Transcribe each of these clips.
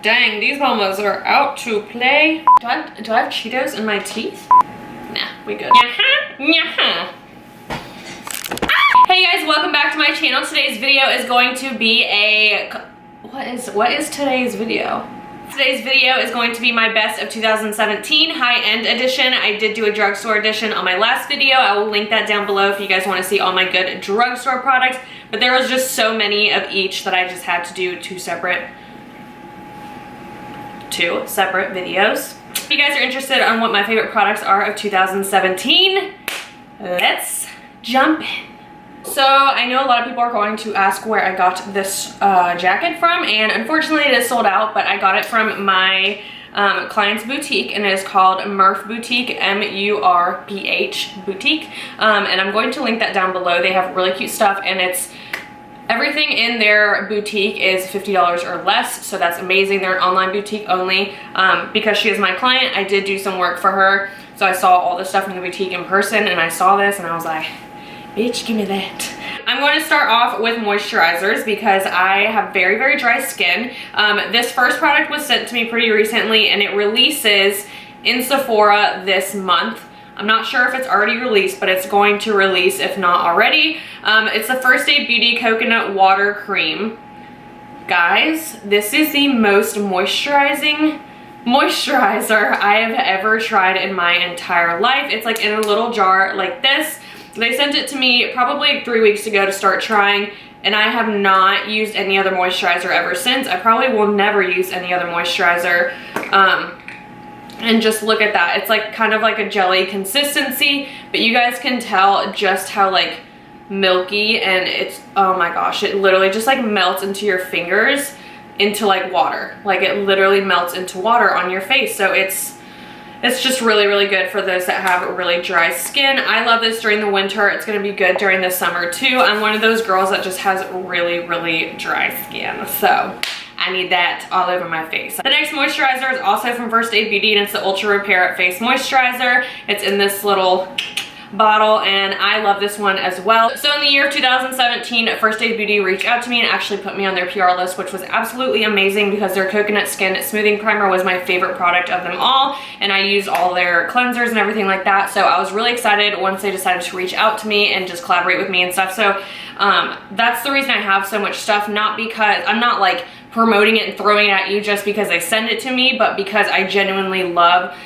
Dang, these mamas are out to play. Do I have Cheetos in my teeth? Nah, we good. Hey guys, welcome back to my channel. Today's video is going to be a... What is today's video? Today's video is going to be my best of 2017 high-end edition. I did do a drugstore edition on my last video. I will link that down below if you guys want to see all my good drugstore products. But there was just so many of each that I just had to do two separate videos. If you guys are interested on what my favorite products are of 2017, let's jump in. So I know a lot of people are going to ask where I got this jacket from, and unfortunately it is sold out, but I got it from my client's boutique, and it is called Murph Boutique, M-U-R-P-H Boutique, and I'm going to link that down below. They have really cute stuff, and it's everything in their boutique is $50 or less, so that's amazing. They're an online boutique only. Because she is my client, I did do some work for her, so I saw all the stuff in the boutique in person, and I saw this and I was like, bitch, give me that. I'm going to start off with moisturizers because I have very, very dry skin. This first product was sent to me pretty recently, and it releases in Sephora this month. I'm not sure if it's already released, but it's going to release if not already. It's the First Aid Beauty Coconut Water Cream. Guys, this is the most moisturizing moisturizer I have ever tried in my entire life. It's like in a little jar like this. They sent it to me probably 3 weeks ago to start trying, and I have not used any other moisturizer ever since. I probably will never use any other moisturizer. And just look at that. It's like kind of like a jelly consistency, but you guys can tell just how like milky, and it's, oh my gosh, it literally just like melts into your fingers into like water. Like it literally melts into water on your face. So it's just really, really good for those that have really dry skin. I love this during the winter. It's gonna be good during the summer too. I'm one of those girls that just has really, really dry skin. So I need that all over my face. The next moisturizer is also from First Aid Beauty, and it's the Ultra Repair Face Moisturizer. It's in this little bottle, and I love this one as well. So in the year of 2017, First Aid Beauty reached out to me and actually put me on their PR list, which was absolutely amazing because their Coconut Skin Smoothing Primer was my favorite product of them all, and I used all their cleansers and everything like that. So I was really excited once they decided to reach out to me and just collaborate with me and stuff. So that's the reason I have so much stuff, not because I'm not like promoting it and throwing it at you just because they send it to me, but because I genuinely love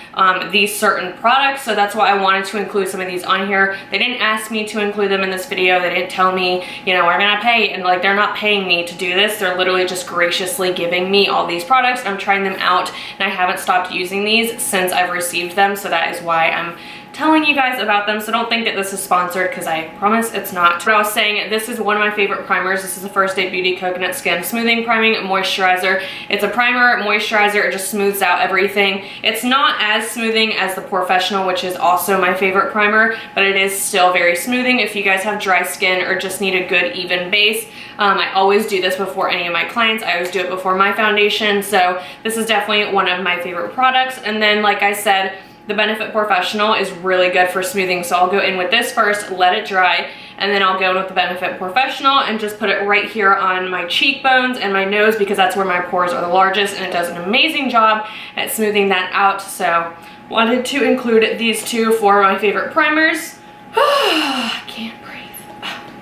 these certain products. So that's why I wanted to include some of these on here. They didn't ask me to include them in this video. They didn't tell me, you know, we're gonna pay, and like they're not paying me to do this. They're literally just graciously giving me all these products. I'm trying them out, and I haven't stopped using these since I've received them. So that is why I'm telling you guys about them. So don't think that this is sponsored, because I promise it's not. But I was saying, this is one of my favorite primers. This is the First Aid Beauty Coconut Skin Smoothing Priming Moisturizer. It's a primer moisturizer. It just smooths out everything. It's not as smoothing as the Porefessional, which is also my favorite primer, but it is still very smoothing if you guys have dry skin or just need a good even base. I always do this before any of my clients. I always do it before my foundation. So this is definitely one of my favorite products. And then, like I said, the Benefit Porefessional is really good for smoothing. So I'll go in with this first, let it dry, and then I'll go in with the Benefit Porefessional and just put it right here on my cheekbones and my nose, because that's where my pores are the largest, and it does an amazing job at smoothing that out. So wanted to include these two for my favorite primers. I can't breathe.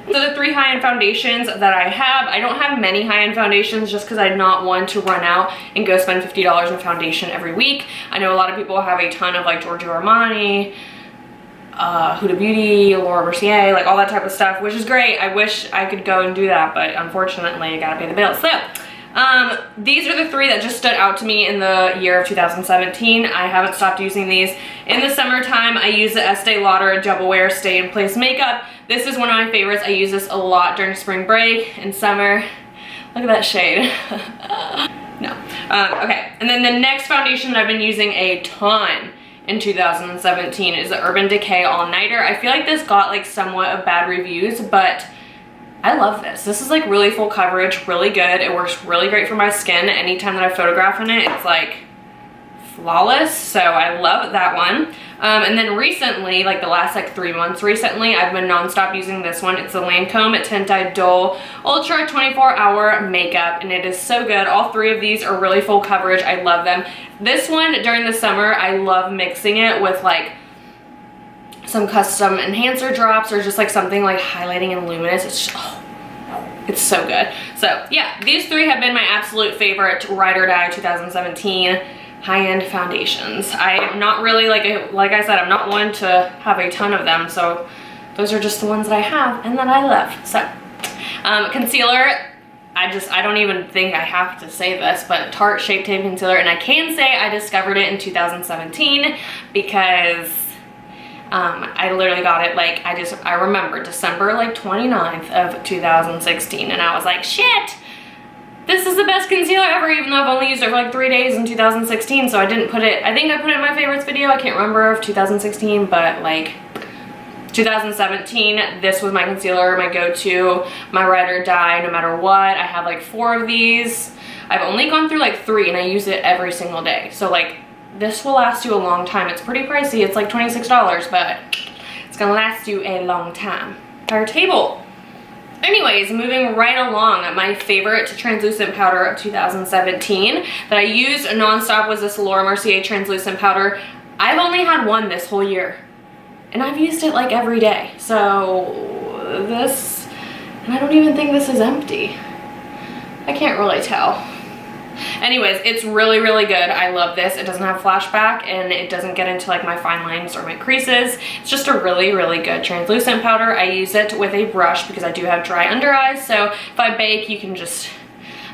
So the three high-end foundations that I have, I don't have many high-end foundations just because I'm not one to run out and go spend $50 on foundation every week. I know a lot of people have a ton of like Giorgio Armani, Huda Beauty, Laura Mercier, like all that type of stuff, which is great. I wish I could go and do that, but unfortunately I gotta pay the bills. So these are the three that just stood out to me in the year of 2017. I haven't stopped using these. In the summertime, I use the Estee Lauder Double Wear Stay in Place Makeup. This is one of my favorites. I use this a lot during spring break and summer. Look at that shade. No. Okay, and then the next foundation that I've been using a ton in 2017 is the Urban Decay All Nighter. I feel like this got like somewhat of bad reviews, but I love this. This is like really full coverage, really good. It works really great for my skin. Anytime that I photograph in it, it's like flawless. So I love that one. And then recently, like the last like 3 months recently, I've been nonstop using this one. It's the Lancome Tint Idole Ultra 24-Hour Makeup, and it is so good. All 3 of these are really full coverage. I love them. This one during the summer, I love mixing it with like some custom enhancer drops or just like something like highlighting and luminous. It's just, oh, it's so good. So yeah, these 3 have been my absolute favorite ride or die 2017 high-end foundations. I'm not really like I said, I'm not one to have a ton of them, so those are just the ones that I have and that I love. So concealer, I don't even think I have to say this, but Tarte Shape Tape Concealer, and I can say I discovered it in 2017 because I literally got it like, I remember December like 29th of 2016, and I was like, shit, this is the best concealer ever, even though I've only used it for like 3 days in 2016, so I didn't put it, I think I put it in my favorites video, I can't remember, of 2016, but like 2017, this was my concealer, my go-to, my ride or die, no matter what. I have like 4 of these. I've only gone through like 3, and I use it every single day, so like this will last you a long time. It's pretty pricey, it's like $26, but it's gonna last you a long time. Our table. Anyways, moving right along, my favorite translucent powder of 2017 that I used nonstop was this Laura Mercier translucent powder. I've only had one this whole year, and I've used it like every day. So this, and I don't even think this is empty. I can't really tell. Anyways, it's really, really good. I love this. It doesn't have flashback, and it doesn't get into like my fine lines or my creases. It's just a really, really good translucent powder. I use it with a brush because I do have dry under eyes, so if I bake, you can just,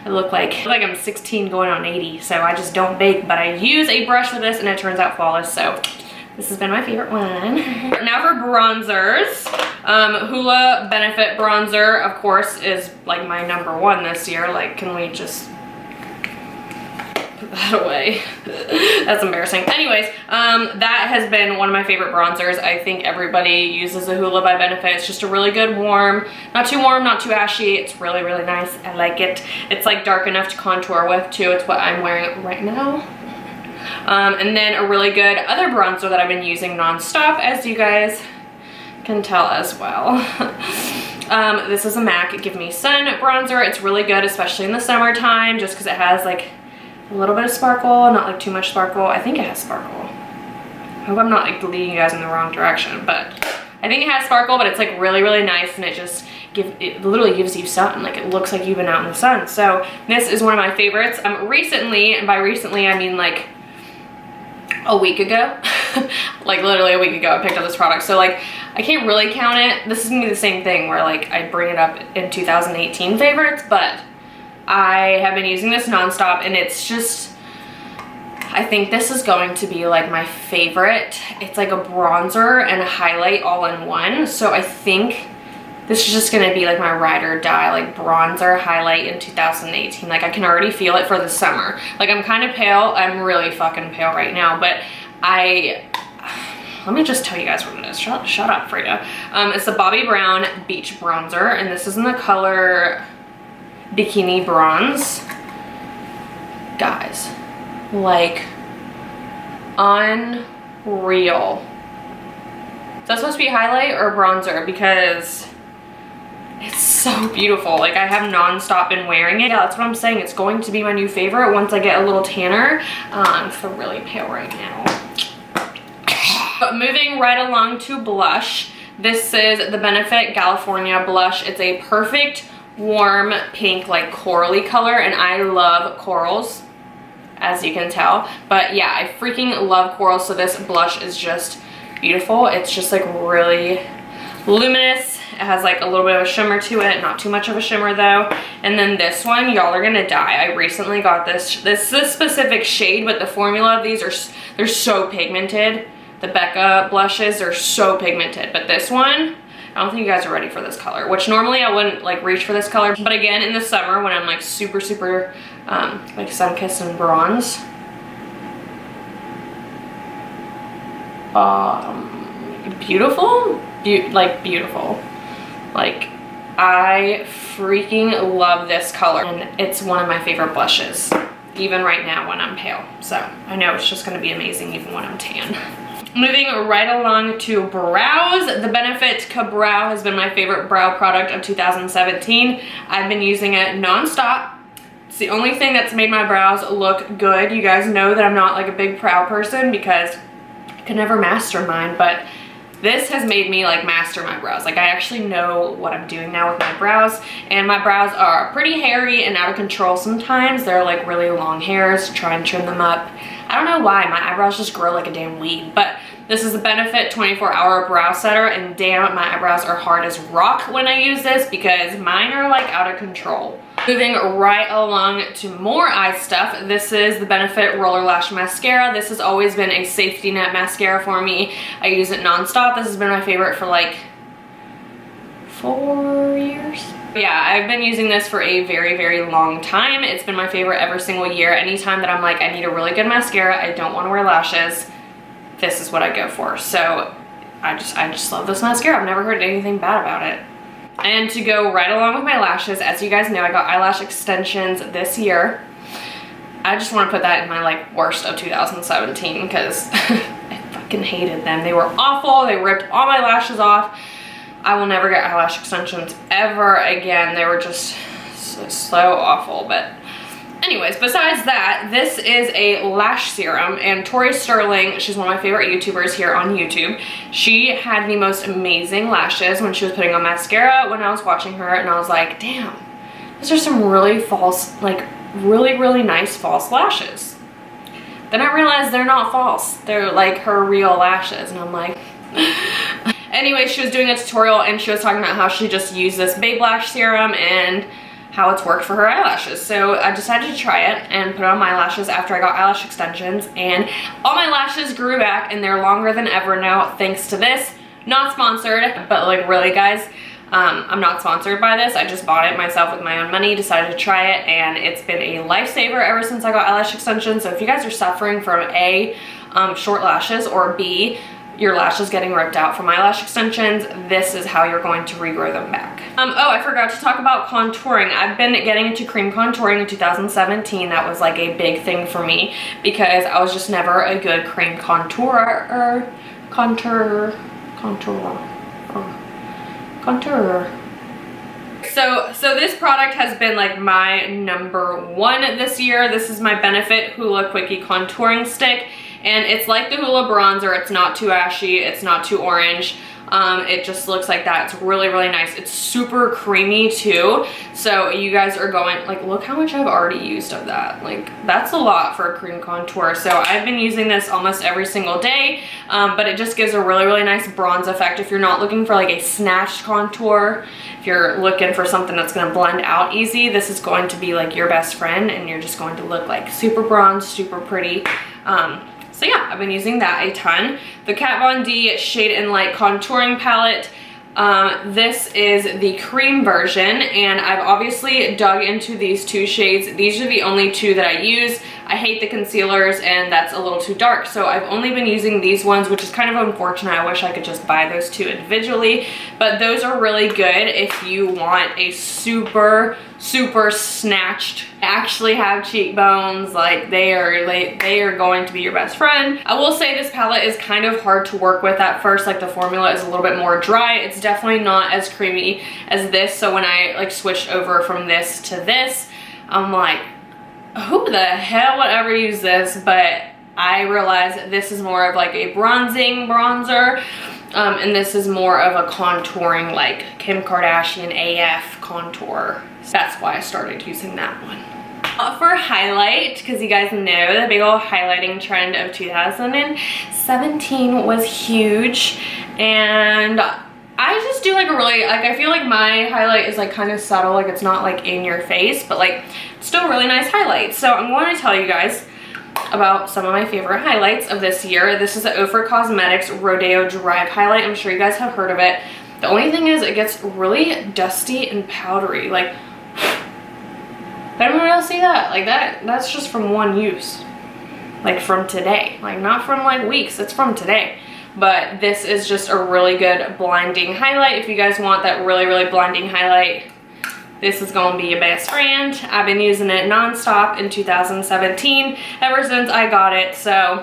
I look like I'm 16 going on 80, so I just don't bake, but I use a brush with this and it turns out flawless, so this has been my favorite one. Now for bronzers. Hoola Benefit Bronzer, of course, is like my #1 this year. Like, can we just put that away? That's embarrassing. Anyways, that has been one of my favorite bronzers. I think everybody uses a Hoola by Benefit. It's just a really good warm, not too warm, not too ashy. It's really, really nice. I like it. It's like dark enough to contour with too. It's what I'm wearing right now. And then a really good other bronzer that I've been using nonstop, as you guys can tell as well. This is a MAC Give Me Sun bronzer. It's really good, especially in the summertime, just because it has like a little bit of sparkle, not like too much sparkle. I think it has sparkle. I hope I'm not like leading you guys in the wrong direction, but I think it has sparkle, but it's like really, really nice, and it just it literally gives you sun. Like, it looks like you've been out in the sun. So this is one of my favorites. Recently, and by recently I mean like a week ago, like literally a week ago, I picked up this product. So like, I can't really count it. This is gonna be the same thing where like I bring it up in 2018 favorites, but I have been using this nonstop, and it's just, I think this is going to be like my favorite. It's like a bronzer and a highlight all in one. So I think this is just gonna be like my ride or die, like bronzer highlight in 2018. Like, I can already feel it for the summer. Like, I'm kind of pale. I'm really fucking pale right now, but let me just tell you guys what it is. Shut up, Frida. It's the Bobbi Brown Beach Bronzer, and this is in the color Bikini Bronze. Guys, like, unreal. Is that supposed to be highlight or bronzer? Because it's so beautiful. Like, I have nonstop been wearing it. Yeah, that's what I'm saying. It's going to be my new favorite once I get a little tanner. I'm so really pale right now. But moving right along to blush. This is the Benefit Galifornia blush. It's a perfect warm pink, like corally color, and I love corals, as you can tell. But yeah, I freaking love corals, so this blush is just beautiful. It's just like really luminous. It has like a little bit of a shimmer to it, not too much of a shimmer though. And then this one, y'all are gonna die. I recently got this specific shade, but the formula of these they're so pigmented. The Becca blushes are so pigmented, but this one, I don't think you guys are ready for this color, which normally I wouldn't like reach for this color, but again, in the summer when I'm like super like sun-kissed and bronze, beautiful. Like, I freaking love this color, and it's one of my favorite blushes, even right now when I'm pale. So I know it's just gonna be amazing even when I'm tan. Moving right along to brows. The Benefit Brow has been my favorite brow product of 2017. I've been using it non-stop. It's the only thing that's made my brows look good. You guys know that I'm not like a big brow person because I can never master mine, but this has made me like master my brows. Like I actually know what I'm doing now with my brows, and my brows are pretty hairy and out of control sometimes. They're like really long hairs. Try and trim them up. I don't know why, my eyebrows just grow like a damn weed, but this is the Benefit 24-hour brow setter, and damn, my eyebrows are hard as rock when I use this because mine are like out of control. Moving right along to more eye stuff, this is the Benefit Roller Lash Mascara. This has always been a safety net mascara for me. I use it non-stop. This has been my favorite for like 4 years. Yeah, I've been using this for a very, very long time. It's been my favorite every single year. Anytime that I'm like, I need a really good mascara, I don't want to wear lashes, this is what I go for. So I just love this mascara. I've never heard anything bad about it. And to go right along with my lashes, as you guys know, I got eyelash extensions this year. I just want to put that in my like worst of 2017 because I fucking hated them. They were awful. They ripped all my lashes off. I will never get eyelash extensions ever again. They were just so awful. But anyways, besides that, this is a lash serum, and Tori Sterling, she's one of my favorite YouTubers here on YouTube. She had the most amazing lashes when she was putting on mascara when I was watching her, and I was like, damn, those are some really false, like really, really nice false lashes. Then I realized they're not false. They're like her real lashes, and I'm like... Anyway, she was doing a tutorial and she was talking about how she just used this Babe Lash serum and how it's worked for her eyelashes. So I decided to try it and put it on my lashes after I got eyelash extensions, and all my lashes grew back and they're longer than ever now thanks to this. Not sponsored, but like really guys, I'm not sponsored by this. I just bought it myself with my own money, decided to try it, and it's been a lifesaver ever since I got eyelash extensions. So if you guys are suffering from A, short lashes, or B, your lashes getting ripped out from eyelash extensions, this is how you're going to regrow them back. Oh, I forgot to talk about contouring. I've been getting into cream contouring in 2017. That was like a big thing for me because I was just never a good cream contourer. So this product has been like my #1 this year. This is my Benefit Hoola Quickie Contouring Stick. And it's like the Hoola bronzer. It's not too ashy. It's not too orange. It just looks like that. It's really, really nice. It's super creamy too. So you guys are going, like, look how much I've already used of that. Like, that's a lot for a cream contour. So I've been using this almost every single day. But it just gives a really, really nice bronze effect. If you're not looking for like a snatched contour, if you're looking for something that's going to blend out easy, this is going to be like your best friend, and you're just going to look like super bronze, super pretty. So yeah, I've been using that a ton. The Kat Von D Shade and Light Contouring Palette. This is the cream version, and I've obviously dug into these two shades. These are the only two that I use. I hate the concealers, and that's a little too dark, so I've only been using these ones, which is kind of unfortunate. I wish I could just buy those two individually, but those are really good if you want a super snatched, actually have cheekbones. Like they are going to be your best friend. I will say this palette is kind of hard to work with at first. Like the formula is a little bit more dry. It's definitely not as creamy as this, so when I like switched over from this to this, I'm like, who the hell would ever use this? But I realized this is more of like a bronzing bronzer, and this is more of a contouring, like Kim Kardashian AF contour. So that's why I started using that one. For highlight, because you guys know the big old highlighting trend of 2017 was huge, and I just do like a really, like, I feel like my highlight is like kind of subtle, like it's not like in your face, but like still really nice highlight. So I'm going to tell you guys about some of my favorite highlights of this year. This is the Ofra Cosmetics Rodeo Drive highlight. I'm sure you guys have heard of it. The only thing is it gets really dusty and powdery. Like, I don't really see that. Like that's just from one use. Like from today. Like not from like weeks, it's from today. But this is just a really good blinding highlight. If you guys want that really, really blinding highlight, this is gonna be your best friend. I've been using it non-stop in 2017, ever since I got it. So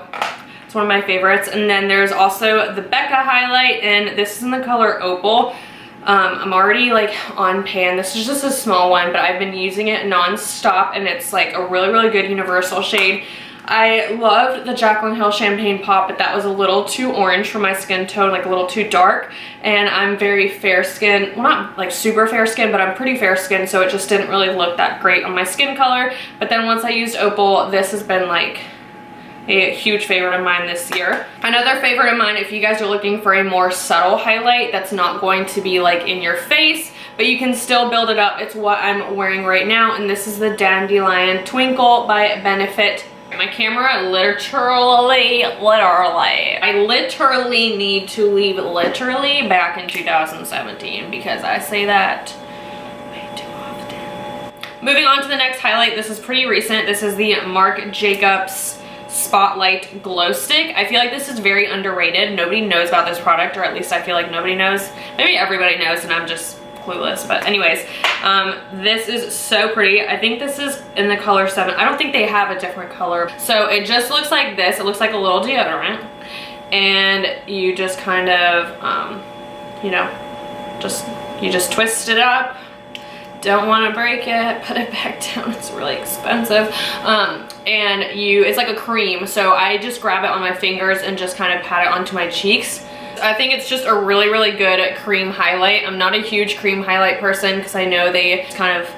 It's one of my favorites. And then there's also the Becca highlight, and this is in the color Opal. I'm already like on pan. This is just a small one, but I've been using it non-stop, and it's like a really, really good universal shade. I loved the Jaclyn Hill Champagne Pop, but that was a little too orange for my skin tone, like a little too dark. And I'm very fair skinned, well, not like super fair skinned, but I'm pretty fair skinned, so it just didn't really look that great on my skin color. But then once I used Opal, this has been like a huge favorite of mine this year. Another favorite of mine, if you guys are looking for a more subtle highlight that's not going to be like in your face, but you can still build it up, it's what I'm wearing right now, and this is the Dandelion Twinkle by Benefit. My camera literally, I literally need to leave literally back in 2017 because I say that way too often. Moving on to the next highlight, this is pretty recent. This is the Marc Jacobs Spotlight Glow Stick. I feel like this is very underrated. Nobody knows about this product, or at least I feel like nobody knows. Maybe everybody knows and I'm just clueless, but anyways, this is so pretty. I think this is in the color 7. I don't think they have a different color. So it just looks like this. It looks like a little deodorant, and you just kind of you know, you just twist it up. Don't want to break it, put it back down, it's really expensive. And it's like a cream, so I just grab it on my fingers and just kind of pat it onto my cheeks. I think it's just a really, really good cream highlight. I'm not a huge cream highlight person because I know they kind of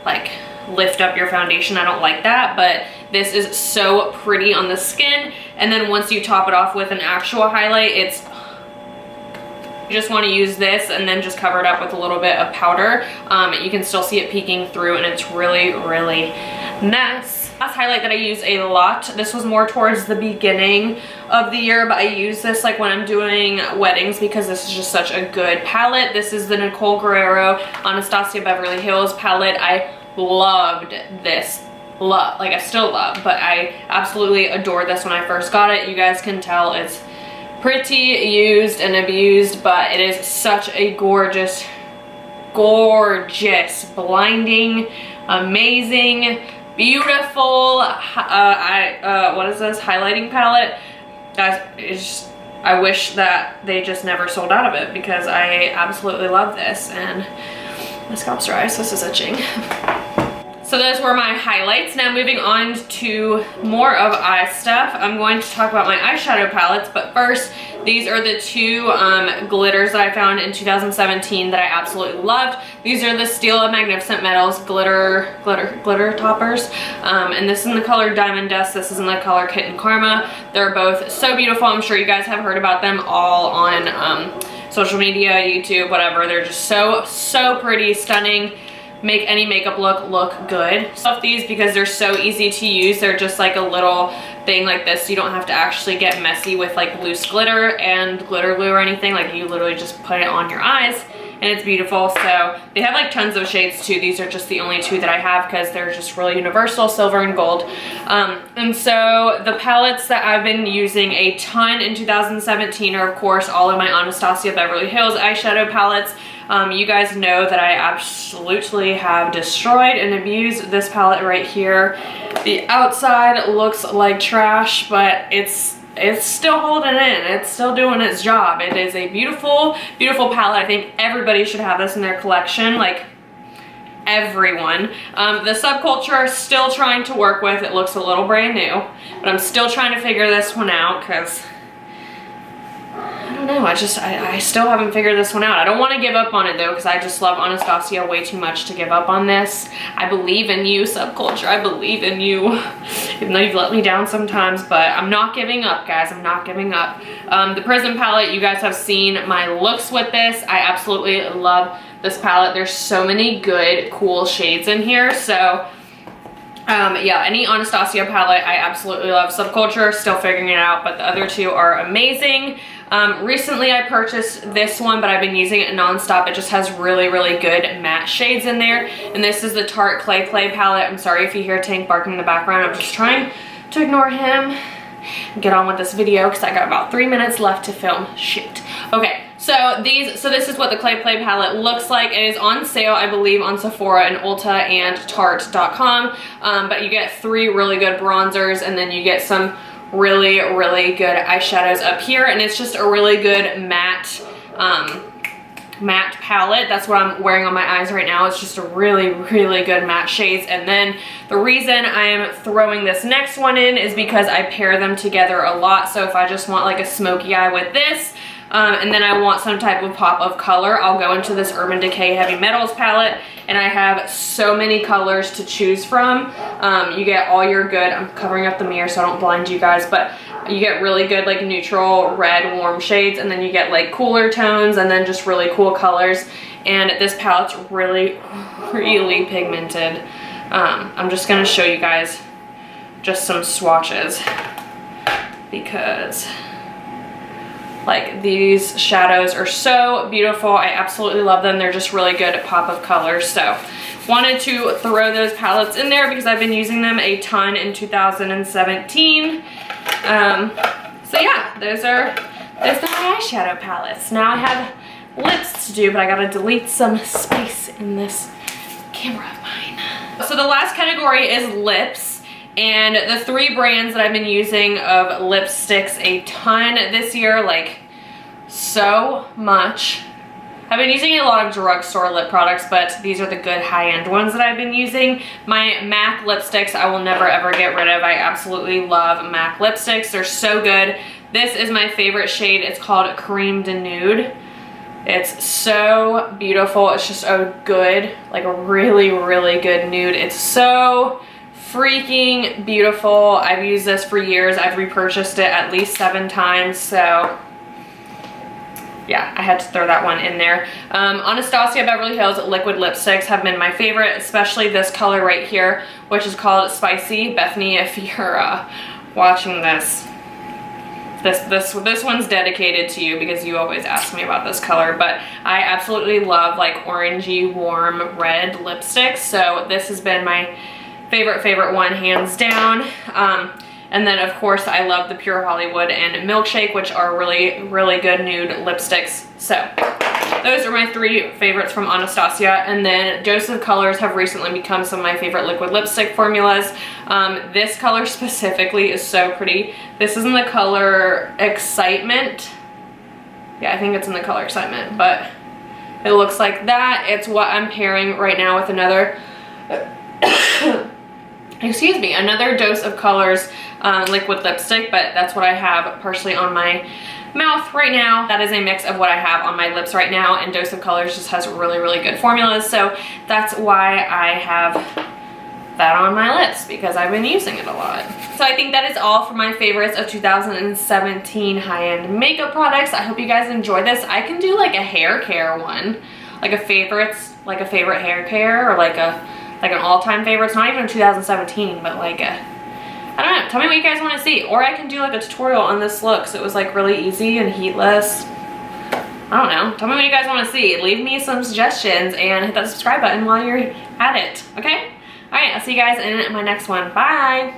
like lift up your foundation. I don't like that, but this is so pretty on the skin. And then once you top it off with an actual highlight, you just want to use this and then just cover it up with a little bit of powder. You can still see it peeking through, and it's really, really nice. Last highlight that I use a lot, this was more towards the beginning of the year, but I use this like when I'm doing weddings because this is just such a good palette. This is the Nicole Guerrero Anastasia Beverly Hills palette. I loved this. Like I still love, but I absolutely adored this when I first got it. You guys can tell it's pretty used and abused, but it is such a gorgeous, blinding, amazing, beautiful, what is this, highlighting palette. Guys, it's just, I wish that they just never sold out of it because I absolutely love this, and my scalp's dry, so this is itching. So those were my highlights. Now moving on to more of eye stuff, I'm going to talk about my eyeshadow palettes, but first, these are the two glitters that I found in 2017 that I absolutely loved. These are the Stila Magnificent Metals glitter toppers, and this is in the color Diamond Dust. This is in the color Kitten Karma. They're both so beautiful. I'm sure you guys have heard about them all on social media, YouTube, whatever. They're just so pretty, stunning. Make any makeup look good. I love these because they're so easy to use. They're just like a little thing like this. You don't have to actually get messy with like loose glitter and glitter glue or anything. Like you literally just put it on your eyes and it's beautiful. So they have like tons of shades too. These are just the only two that I have because they're just really universal, silver and gold. And so the palettes that I've been using a ton in 2017 are of course all of my Anastasia Beverly Hills eyeshadow palettes. You guys know that I absolutely have destroyed and abused this palette right here. The outside looks like trash, but it's still holding in. It's still doing its job. It is a beautiful, beautiful palette. I think everybody should have this in their collection, like everyone. The Subculture still trying to work with. It looks a little brand new, but I'm still trying to figure this one out because I don't know, I still haven't figured this one out. I don't want to give up on it though, because I just love Anastasia way too much to give up on this. I believe in you, Subculture. I believe in you. Even though you've let me down sometimes, but I'm not giving up, guys. I'm not giving up. The Prism palette, you guys have seen my looks with this. I absolutely love this palette. There's so many good, cool shades in here. So yeah, any Anastasia palette I absolutely love. Subculture, still figuring it out, but the other two are amazing. Recently I purchased this one, but I've been using it non-stop. It just has really, really good matte shades in there. And this is the Tarte Clay Play palette. I'm sorry if you hear Tank barking in the background. I'm just trying to ignore him and get on with this video because I got about 3 minutes left to film. Shoot. Okay, so this is what the Clay Play palette looks like. It is on sale, I believe, on Sephora and Ulta and Tarte.com. But you get 3 really good bronzers, and then you get some really, really good eyeshadows up here, and it's just a really good matte palette. That's what I'm wearing on my eyes right now. It's just a really, really good matte shades. And then the reason I'm throwing this next one in is because I pair them together a lot. So if I just want like a smoky eye with this, and then I want some type of pop of color, I'll go into this Urban Decay Heavy Metals palette, and I have so many colors to choose from. You get all your good, I'm covering up the mirror so I don't blind you guys, but you get really good like neutral red warm shades, and then you get like cooler tones, and then just really cool colors. And this palette's really, really pigmented. I'm just gonna show you guys just some swatches, because like these shadows are so beautiful. I absolutely love them. They're just really good pop of colors. So wanted to throw those palettes in there because I've been using them a ton in 2017. So yeah, those are my eyeshadow palettes. Now I have lips to do, but I gotta delete some space in this camera of mine. So the last category is lips, and the 3 brands that I've been using of lipsticks a ton this year, like so much. I've been using a lot of drugstore lip products, but these are the good high-end ones that I've been using. My MAC lipsticks I will never ever get rid of. I absolutely love MAC lipsticks. They're so good. This is my favorite shade. It's called Creme de Nude. It's so beautiful. It's just a good, like a really, really good nude. It's so freaking beautiful. I've used this for years. I've repurchased it at least 7 times, so yeah, I had to throw that one in there. Anastasia Beverly Hills liquid lipsticks have been my favorite, especially this color right here, which is called Spicy. Bethany, if you're watching this, this one's dedicated to you because you always ask me about this color, but I absolutely love like orangey warm red lipsticks, so this has been my favorite one hands down. And then of course I love the Pure Hollywood and Milkshake, which are really, really good nude lipsticks. So those are my 3 favorites from Anastasia. And then Joseph Colors have recently become some of my favorite liquid lipstick formulas. This color specifically is so pretty. This is in the color Excitement. Yeah, I think it's in the color Excitement, but it looks like that. It's what I'm pairing right now with another excuse me, another Dose of Colors liquid lipstick, but that's what I have partially on my mouth right now. That is a mix of what I have on my lips right now, and Dose of Colors just has really, really good formulas, so that's why I have that on my lips, because I've been using it a lot. So I think that is all for my favorites of 2017 high-end makeup products. I hope you guys enjoy this. I can do like a hair care one, like a favorite hair care, or like an all-time favorite. It's not even 2017, but like I don't know, tell me what you guys want to see. Or I can do like a tutorial on this look, so it was like really easy and heatless. I don't know, tell me what you guys want to see. Leave me some suggestions and hit that subscribe button while you're at it, okay? All right, I'll see you guys in my next one. Bye.